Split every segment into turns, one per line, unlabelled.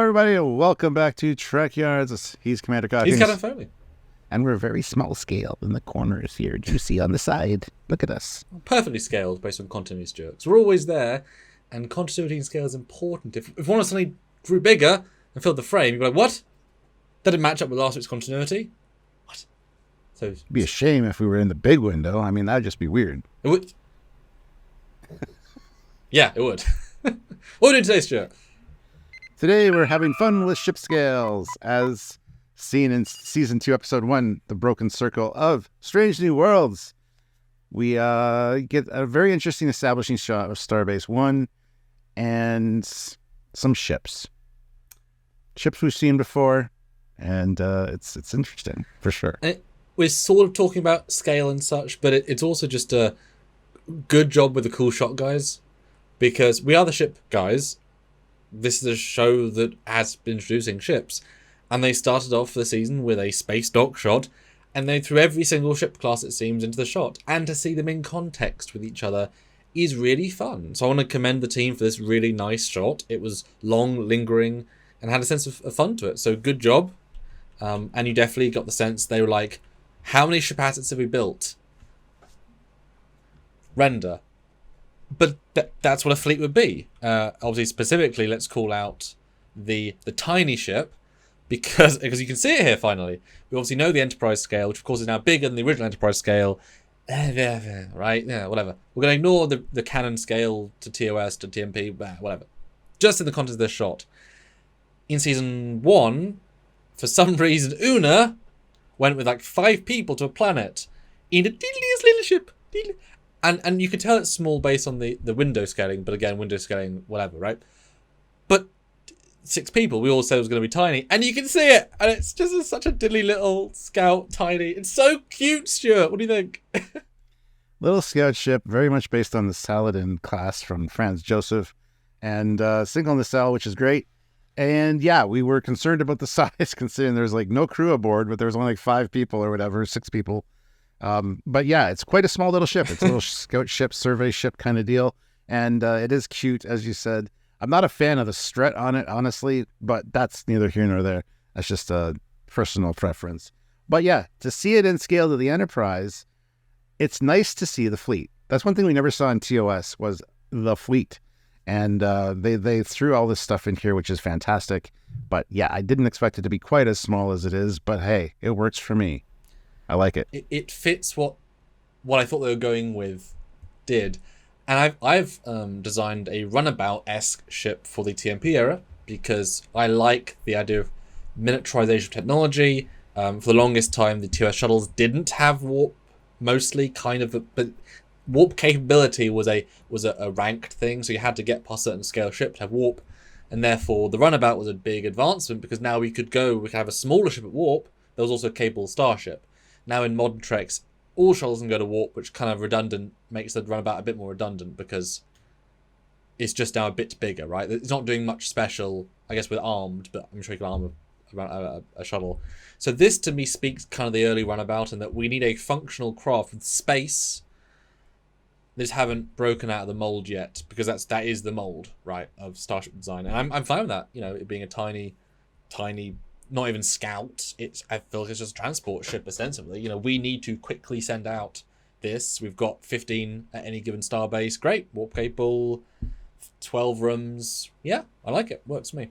everybody, and welcome back to Trekyards. He's Commander Cockings.
He's Captain Foley.
And we're very small scale in the corners here. Do you see on the side? Look at us.
Perfectly scaled based on continuity jerks. We're always there, and continuity and scale is important. If one of us suddenly grew bigger and filled the frame, you'd be like, what? That didn't match up with last week's continuity? What? So
it'd be a shame if we were in the big window. I mean, that'd just be weird.
It would. Yeah, it would. What are we doing today, Stuart?
Today we're having fun with ship scales, as seen in Season 2, Episode 1, The Broken Circle of Strange New Worlds. We get a very interesting establishing shot of Starbase 1 and some ships. Ships we've seen before, and it's interesting, for sure.
We're sort of talking about scale and such, but it's also just a good job with the cool shot guys, because we are the ship guys. This is a show that has been introducing ships, and they started off the season with a space dock shot, and they threw every single ship class, it seems, into the shot, and to see them in context with each other is really fun. So I want to commend the team for this really nice shot. It was long, lingering, and had a sense of fun to it, so good job. And you definitely got the sense they were like, how many ship assets have we built? Render. But that's what a fleet would be. Obviously, specifically, let's call out the tiny ship, because you can see it here finally. We obviously know the Enterprise scale, which of course is now bigger than the original Enterprise scale. Right? Yeah, whatever. We're going to ignore the canon scale to TOS, to TMP, whatever. Just in the context of this shot. In Season 1, for some reason, Una went with like 5 people to a planet in the teeniest little ship. And you can tell it's small based on the window scaling, but again, window scaling, whatever, right? But 6 people, we all said it was going to be tiny, and you can see it, and it's just such a diddly little scout, tiny. It's so cute, Stuart. What do you think?
Little scout ship, very much based on the Saladin class from Franz Joseph, and single nacelle, which is great. And yeah, we were concerned about the size, considering there's like no crew aboard, but there's only like 5 people or whatever, 6 people. But yeah, it's quite a small little ship. It's a little scout ship, survey ship kind of deal. And it is cute, as you said. I'm not a fan of the strut on it, honestly, but that's neither here nor there. That's just a personal preference. But yeah, to see it in scale to the Enterprise, it's nice to see the fleet. That's one thing we never saw in TOS was the fleet. And they threw all this stuff in here, which is fantastic. But yeah, I didn't expect it to be quite as small as it is. But hey, it works for me. I like it.
It fits what I thought they were going with did. And I've designed a runabout-esque ship for the TMP era, because I like the idea of miniaturization of technology. For the longest time, the TOS shuttles didn't have warp, mostly, kind of, but warp capability was a ranked thing, so you had to get past a certain scale ship to have warp, and therefore the runabout was a big advancement, because now we could have a smaller ship at warp. There was also a capable starship. Now in modern Treks, all shuttles can go to warp, which kind of makes the runabout a bit more redundant, because it's just now a bit bigger, right? It's not doing much special, I guess, with armed, but I'm sure you can arm a shuttle. So this, to me, speaks kind of the early runabout, and that we need a functional craft with space. They just haven't broken out of the mold yet, because that is the mold, right, of starship design. And I'm fine with that, it being a tiny, not even scout. I feel like it's just a transport ship, ostensibly. We need to quickly send out this. We've got 15 at any given starbase. Great. Warp capable, 12 rooms. Yeah, I like it. Works for me.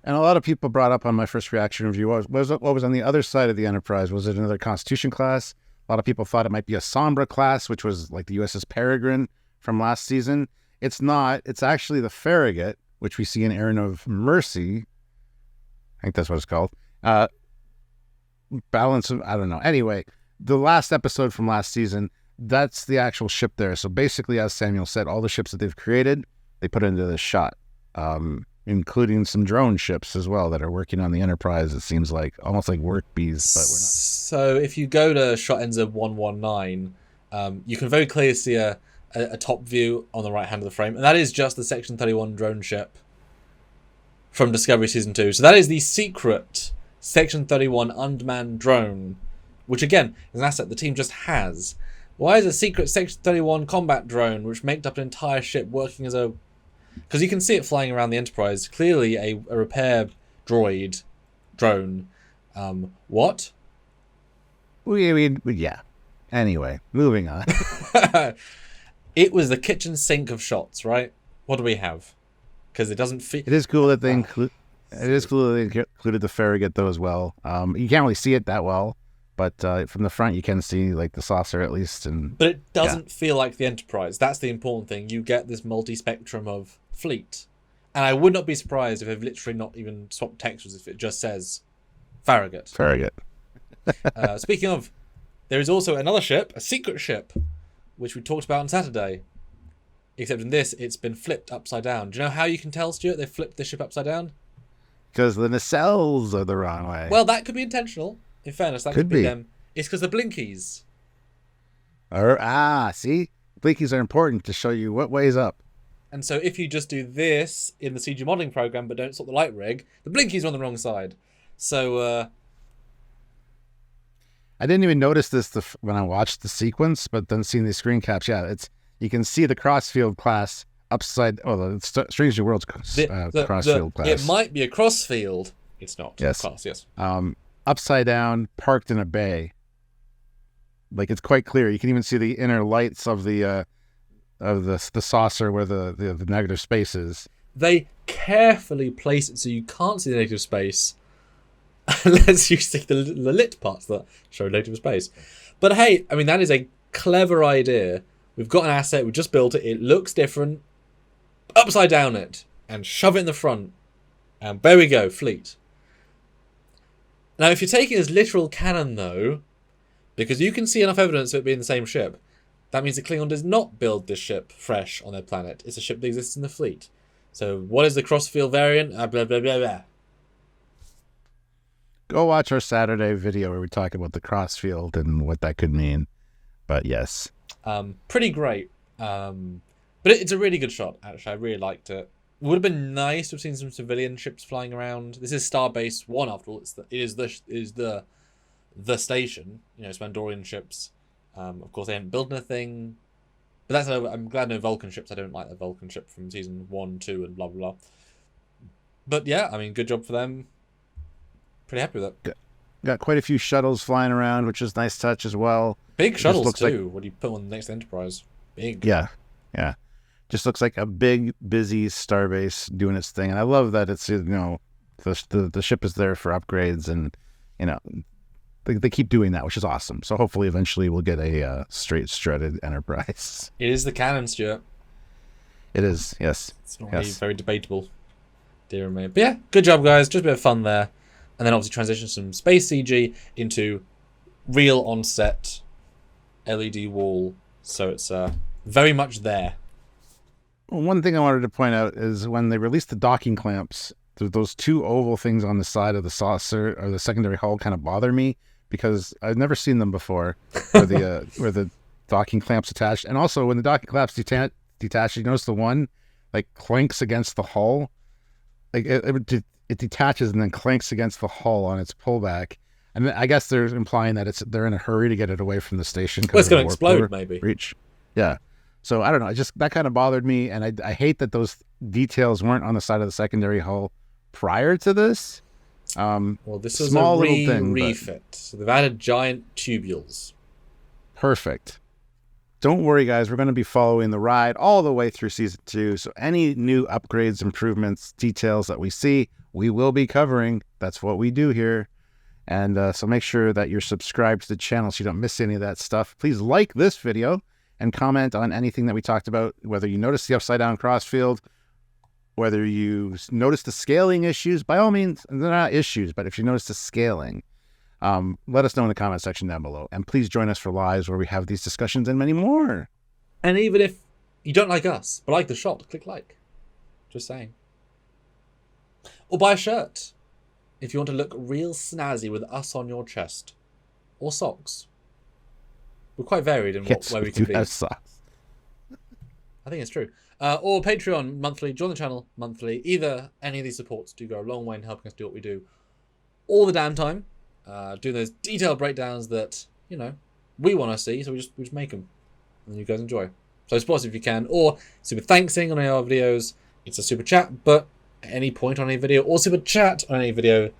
And a lot of people brought up on my first reaction review, what was on the other side of the Enterprise? Was it another Constitution class? A lot of people thought it might be a Sombra class, which was like the USS Peregrine from last season. It's not. It's actually the Farragut, which we see in Aaron of Mercy. I think that's what it's called. Balance of, I don't know. Anyway, the last episode from last season, that's the actual ship there. So basically, as Samuel said, all the ships that they've created, they put into this shot, including some drone ships as well that are working on the Enterprise. It seems like almost like work bees, but we're not.
So if you go to shot ends of 119, you can very clearly see a top view on the right hand of the frame, and that is just the Section 31 drone ship from Discovery Season 2. So that is the secret Section 31 unmanned drone, which again is an asset the team just has. Why is a secret Section 31 combat drone, which makes up an entire ship, working as a... Because you can see it flying around the Enterprise, clearly a repair drone. What?
Yeah. Anyway, moving on.
It was the kitchen sink of shots, right? What do we have? Because it doesn't fit.
It is cool that they include. It is cool that they included the Farragut though as well. You can't really see it that well, but from the front you can see like the saucer at least.
But it doesn't feel like the Enterprise. That's the important thing. You get this multi-spectrum of fleet, and I would not be surprised if they've literally not even swapped textures if it just says Farragut.
Farragut.
Speaking of, there is also another ship, a secret ship, which we talked about on Saturday. Except in this, it's been flipped upside down. Do you know how you can tell, Stuart, they flipped the ship upside down?
Because the nacelles are the wrong way.
Well, that could be intentional. In fairness, that could be them. It's because the blinkies.
See? Blinkies are important to show you what way's up.
And so if you just do this in the CG modeling program but don't sort the light rig, the blinkies are on the wrong side. So,
I didn't even notice this when I watched the sequence, but then seeing these screen caps, you can see the Crossfield class upside. The Strange New Worlds Crossfield class.
It might be a Crossfield. It's not.
Yes.
Class, yes.
Upside down, parked in a bay. Like it's quite clear. You can even see the inner lights of the saucer where the negative space is.
They carefully place it so you can't see the negative space unless you see the lit parts that show negative space. But hey, I mean, that is a clever idea. We've got an asset, we just built it, it looks different. Upside down it and shove it in the front. And there we go, fleet. Now, if you're taking it as literal canon, though, because you can see enough evidence of it being the same ship, that means the Klingon does not build this ship fresh on their planet. It's a ship that exists in the fleet. So, what is the Crossfield variant? Blah, blah, blah, blah.
Go watch our Saturday video where we talk about the Crossfield and what that could mean. But yes.
Pretty great. But it's a really good shot, actually. I really liked it. It would have been nice to have seen some civilian ships flying around. This is Starbase 1, after all. It is the station. You know, Spandorian ships. Of course, they haven't built anything. But I'm glad no Vulcan ships. I don't like the Vulcan ship from season 1, 2, and blah, blah, blah. But yeah, I mean, good job for them. Pretty happy with it.
Got quite a few shuttles flying around, which is a nice touch as well.
Big shuttles, too. What do you put on the next Enterprise? Big.
Yeah. Just looks like a big, busy starbase doing its thing. And I love that it's, the ship is there for upgrades and, they keep doing that, which is awesome. So hopefully eventually we'll get a straight strutted Enterprise.
It is the canon, Stuart.
It is, yes.
It's not really very debatable, dear me. But yeah, good job, guys. Just a bit of fun there. And then obviously transition some space CG into real on-set LED wall. So it's very much there.
Well, one thing I wanted to point out is when they released the docking clamps, those two oval things on the side of the saucer or the secondary hull kind of bother me because I've never seen them before where the docking clamps attached. And also when the docking clamps detach, you notice the one like clanks against the hull. Like it detaches and then clanks against the hull on its pullback. And I guess they're implying that they're in a hurry to get it away from the station.
Well, it's going to explode, maybe.
Reach. Yeah. So I don't know. That kind of bothered me, and I hate that those details weren't on the side of the secondary hull prior to this.
Well, this was
small
a
little thing,
refit. So they've added giant tubules.
Perfect. Don't worry, guys. We're going to be following the ride all the way through season 2. So any new upgrades, improvements, details that we see, we will be covering. That's what we do here. And so make sure that you're subscribed to the channel so you don't miss any of that stuff. Please like this video and comment on anything that we talked about, whether you notice the upside down crossfield, whether you notice the scaling issues. By all means, they're not issues, but if you notice the scaling, let us know in the comment section down below. And please join us for lives where we have these discussions and many more.
And even if you don't like us, but like the shot, click like. Just saying. Or buy a shirt if you want to look real snazzy with us on your chest. Or socks. We're quite varied in where we can be.
Have socks.
I think it's true. Or Patreon monthly. Join the channel monthly. Either any of these supports do go a long way in helping us do what we do all the damn time. Do those detailed breakdowns that, we want to see. So we just make them. And you guys enjoy. So support us if you can. Or super thanksing on our videos. It's a super chat. But at any point on any video, or super chat on any video. If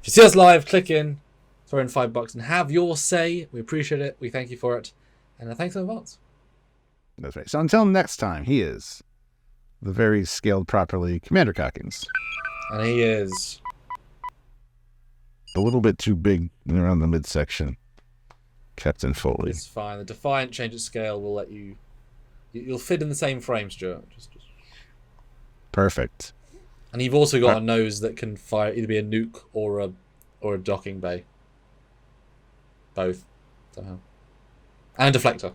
you see us live, click in, throw in $5 and have your say. We appreciate it. We thank you for it. And thanks in advance.
That's right. So until next time, he is the very scaled properly Commander Cockings.
And he is
a little bit too big around the midsection. Captain Foley.
It's fine. The Defiant change of scale will let you... You'll fit in the same frame, Stuart. Just...
Perfect.
And you've also got a nose that can fire either be a nuke or a docking bay. Both. Somehow. And a deflector.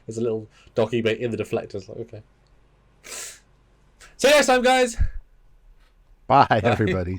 There's a little docking bay in the deflector. It's like, okay. See you next time, guys!
Bye. Everybody.